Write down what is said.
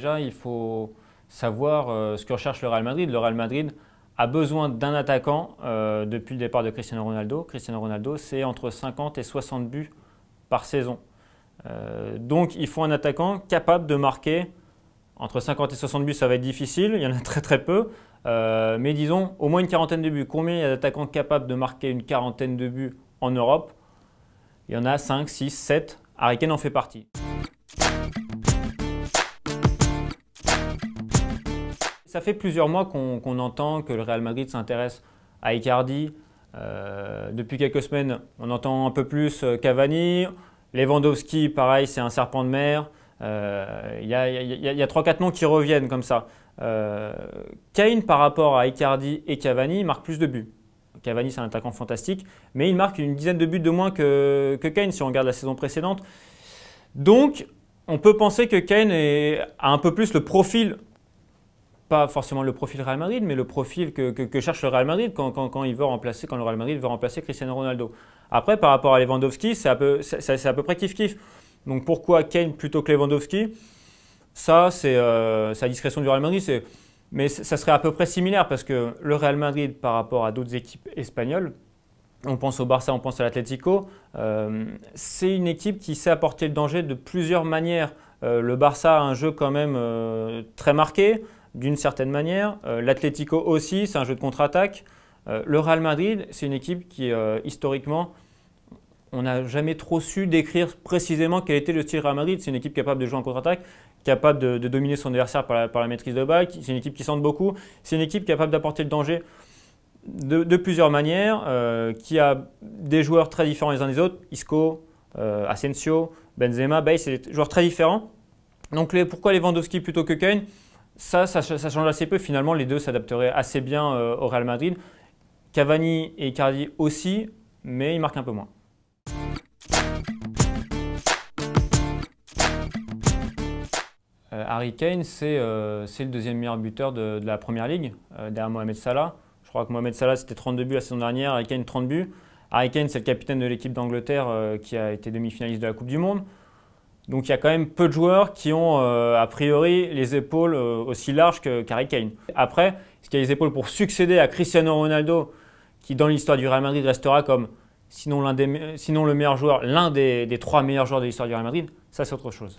Déjà, il faut savoir ce que recherche le Real Madrid. Le Real Madrid a besoin d'un attaquant depuis le départ de Cristiano Ronaldo. Cristiano Ronaldo, c'est entre 50 et 60 buts par saison. Donc, il faut un attaquant capable de marquer entre 50 et 60 buts, ça va être difficile, il y en a très peu. Mais disons, au moins une quarantaine de buts. Combien il y a d'attaquants capables de marquer une quarantaine de buts en Europe? Il y en a 5, 6, 7. Harry Kane en fait partie. Ça fait plusieurs mois qu'on entend que le Real Madrid s'intéresse à Icardi. Depuis quelques semaines, on entend un peu plus Cavani. Lewandowski, pareil, c'est un serpent de mer. Il y a 3-4 noms qui reviennent comme ça. Kane, par rapport à Icardi et Cavani, marque plus de buts. Cavani, c'est un attaquant fantastique, mais il marque une dizaine de buts de moins que Kane si on regarde la saison précédente. Donc, on peut penser que Kane a un peu plus le profil, pas forcément le profil Real Madrid, mais le profil que cherche le Real Madrid quand le Real Madrid veut remplacer Cristiano Ronaldo. Après, par rapport à Lewandowski, c'est à peu près kiff-kiff. Donc pourquoi Kane plutôt que Lewandowski? Ça, c'est à discrétion du Real Madrid. Mais ça serait à peu près similaire parce que le Real Madrid, par rapport à d'autres équipes espagnoles, on pense au Barça, on pense à l'Atlético, c'est une équipe qui sait apporter le danger de plusieurs manières. Le Barça a un jeu quand même très marqué, d'une certaine manière. L'Atlético aussi, c'est un jeu de contre-attaque. Le Real Madrid, c'est une équipe qui, historiquement, on n'a jamais trop su décrire précisément quel était le style Real Madrid. C'est une équipe capable de jouer en contre-attaque, capable de dominer son adversaire par la maîtrise de balle. C'est une équipe qui centre beaucoup. C'est une équipe capable d'apporter le danger de plusieurs manières, qui a des joueurs très différents les uns des autres. Isco, Asensio, Benzema, Bale, c'est des joueurs très différents. Donc pourquoi Lewandowski plutôt que Kane? Ça change assez peu. Finalement, les deux s'adapteraient assez bien au Real Madrid. Cavani et Icardi aussi, mais ils marquent un peu moins. Harry Kane, c'est le deuxième meilleur buteur de la Première Ligue, derrière Mohamed Salah. Je crois que Mohamed Salah, c'était 32 buts la saison dernière, Harry Kane 30 buts. Harry Kane, c'est le capitaine de l'équipe d'Angleterre qui a été demi-finaliste de la Coupe du Monde. Donc il y a quand même peu de joueurs qui ont a priori les épaules aussi larges qu'Harry Kane. Après, est-ce qu'il y a les épaules pour succéder à Cristiano Ronaldo, qui dans l'histoire du Real Madrid restera comme sinon le meilleur joueur, l'un des 3 meilleurs joueurs de l'histoire du Real Madrid? Ça, c'est autre chose.